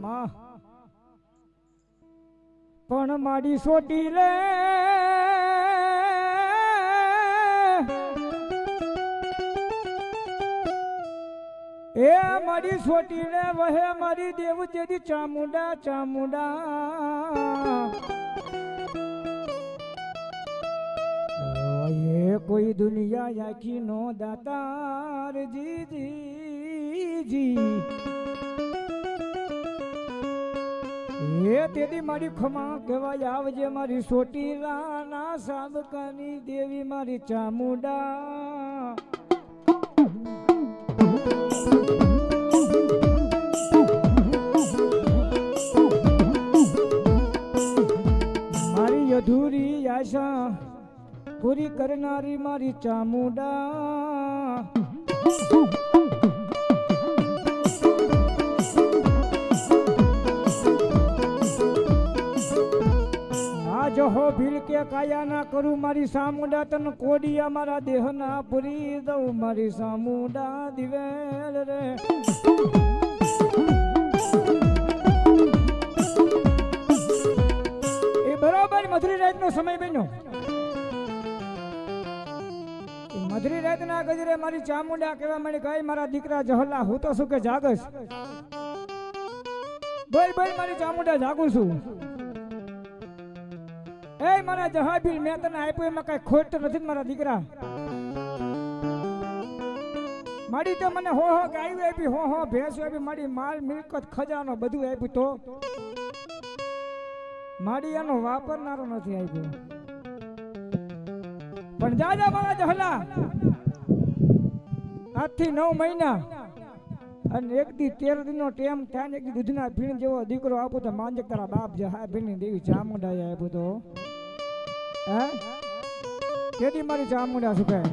માં પણ મારી સોટી રે એ મારી સોટી રે વહે મારી દેવ તેરી ચામુંડા ચામુંડા એ કોઈ દુનિયા આખી નો દાતાર જી એ તેદી મારી ખમા કહેવાય આવજે મારી સોટી રાના સાબકાની દેવી મારી ચામુંડા મારી અધૂરી આશા પૂરી કરનારી મારી ચામુંડા જહો ભીલ કે કાયા ના કરું મારી સામુંડા તન કોડિયા મારા દેહ ના પૂરી દઉં મારી સામુંડા દિવેલ રે એ બરાબર મધુરી રાત નો સમય બન્યો મધુરી રાત ના ગજરે મારી ચામુંડા કહેવા મળી ગાય મારા દીકરા જહલા હું તો શું કે જાગસ બોલ બોલ મારી ચામુંડા જાગું છું એ મારા જહાબીલ મેં તને આપ્યું એમાં કઈ ખોટ તો નથી મારા દીકરા મારી તો મને હો ગાયું આપી હો ભેંસ આપી મારી માલ મિલકત ખજાનો બધું આપ્યું તો મારી એનો વાપરનારો નથી આપ્યો પણ જાજા મારા જહલા આજથી 9 મહિના અને એક દી 13 દિનનો ટેમ થાય ને એક દી દૂધના ભીણ જેવો દીકરો આપો તો માંજક તારા બાપ જહાબીલની દેવી ચામુંડાએ આપ્યો તો કેદી મારી ચામુંડા સુકાય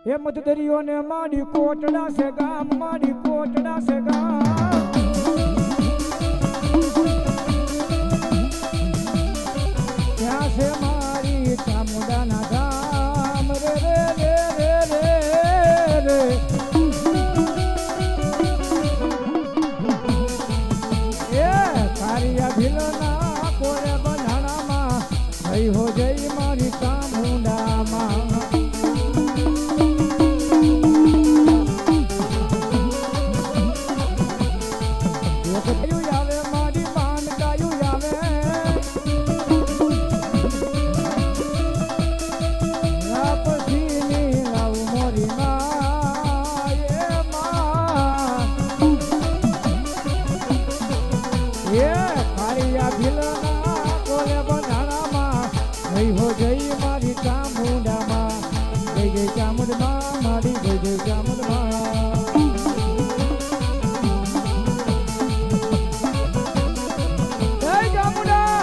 એ મત દરિયો ને માડી કોટડા છે ગામ માડી કોટડા છે ગામ ત્યાં છે મારી ચામુંડા ના ધામ રે રે રે રે રે રે એ કારિયા ભીલના કોરે બનાણામાં જય હો જય મારી ચામુંડામાં આવે મારી માન ગાયું આવે પછી લાવ મોરી માં એ કારિયા ભીલના કોરે બનાણામાં જય હો જય મારી ચામુંડામાં જય જય ચામુંડમાં મારી જય જય ચામુંડમાં જય ચામુંડા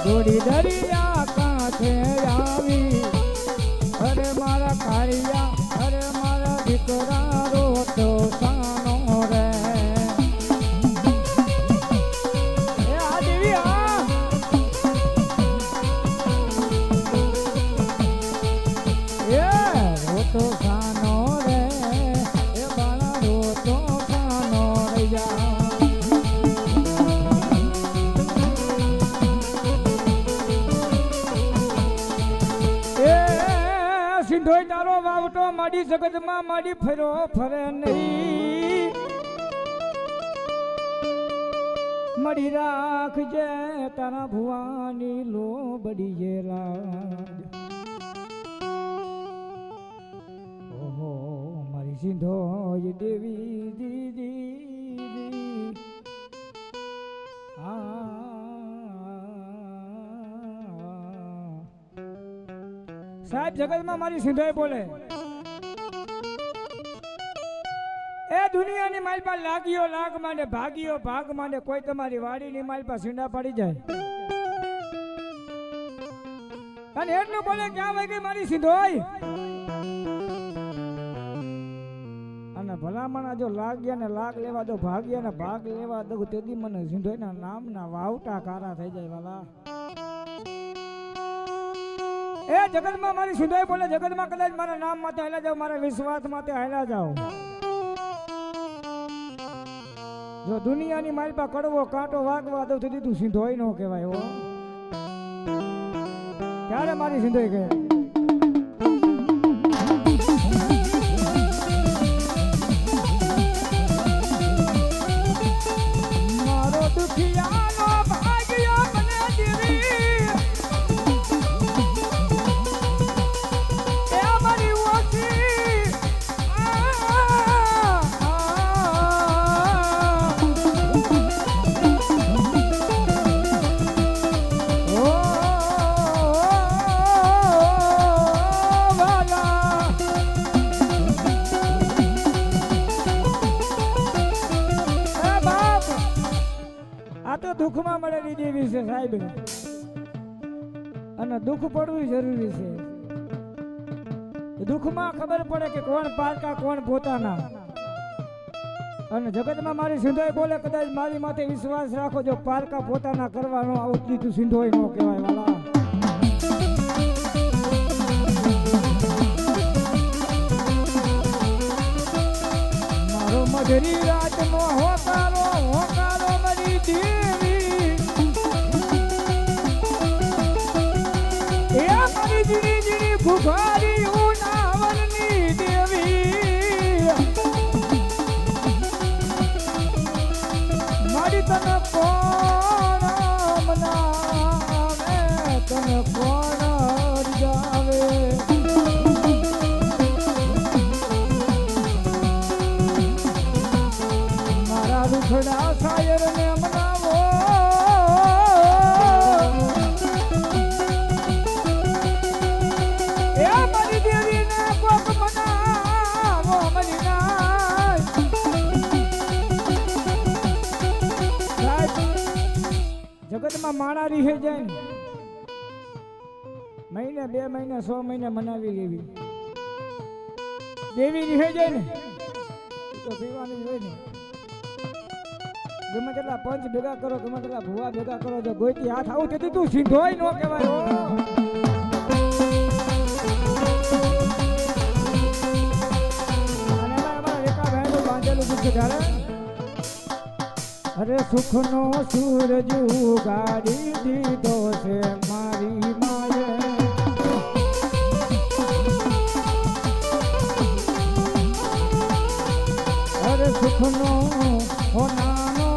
જોડી દરિયા કાંઠે આવી અરે મારા કારિયા અરે મારા દીકરા રોતો સાનો રે એ આ દેવી આ એ રોતો સાનો રે એ બાળા રોતો સાનો રે જા સિંધોઈ તારો વાવટો માડી જગતમાં માડી ફરો ફરે નહીં મળી રાખજે તારા ભુવાની લો બડી લાજ ઓહો મારી સિંધોઈ દેવી દીદી સાહેબ જગતમાં મારી સિંધોય બોલે એ દુનિયાની માલ પર લાગ્યો લાગ માંડે ભાગ્યો ભાગ માંડે કોઈ તમારી વાડીની માલ પર સીંડા પડી જાય અને એટલું બોલે ક્યાં વહી ગઈ મારી સિંધોય અને ભલામણા જો લાગ્યા ને લાગ લેવા દો ભાગ્યા ને ભાગ લેવા દો તેદી મને સિંધોયના નામના વાવટા કારા થઈ જાય વાલા એ જગતમાં મારી સિંધોય બોલે જગતમાં કદાચ મારા નામ માટે હાલ્યા જાવ મારા વિશ્વાસ માટે હાલ્યા જાવ જો દુનિયાની માલપા કડવો કાંટો વાગવા દઉં તો દીધું સિંધોય નો કહેવાય હો ક્યારે મારી સિંધોય કહે મારો દુખિયાનો ભાગ્યો મને દીવી એ મારી ઓછી દુઃખમાં મળેલી દેવી છે સાહેબ અને દુઃખ પડવું જરૂરી છે દુઃખમાં ખબર પડે કે કોણ પારકા કોણ પોતાના અને જગતમાં મારી સિંધોય બોલે કદાચ મારી માથે વિશ્વાસ રાખો જો પારકા પોતાના કરવાનો આવતી તું સિંધોય નો કહેવાય વાલા મારો મધરી રાતનો હોકારો હોકારો મારી દેવી એ મારી જીણી જીણી ભૂખારી ઉનાવરની દેવી મારી તને કોણ મનાવે તને કોણ જાવે મારા રૂખડા શાયર ને મનાવો એ મારી દેવી ને કોક મનાવો મરી નાય જગતમાં માણા રીહે જાય ને મહિને 2 મહિને 6 મહિને મનાવી લેવી દેવી રીહે જાય ને તો પીવાની જ હોય ને ગમે તેટલા પંચ ભેગા કરો ગમે તેટલા ભુવા ભેગા કરો જો ગોઈતી હાથ આવું તેથી તું સિંધોય નો કહેવાય અને અમારા રેખા ભાઈ નું બાંધેલું દુઃખ ધારે અરે સુખનો સૂરજ ઉગાડી દીધો છે મારી માએ અરે સુખનો હોનાનો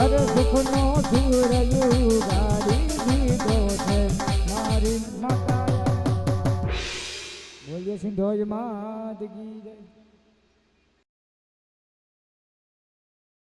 અરે સુખનો સૂરજ ઉગાડી દીધો છે મારી માતા બોલીએ સિંધોય માત કી જય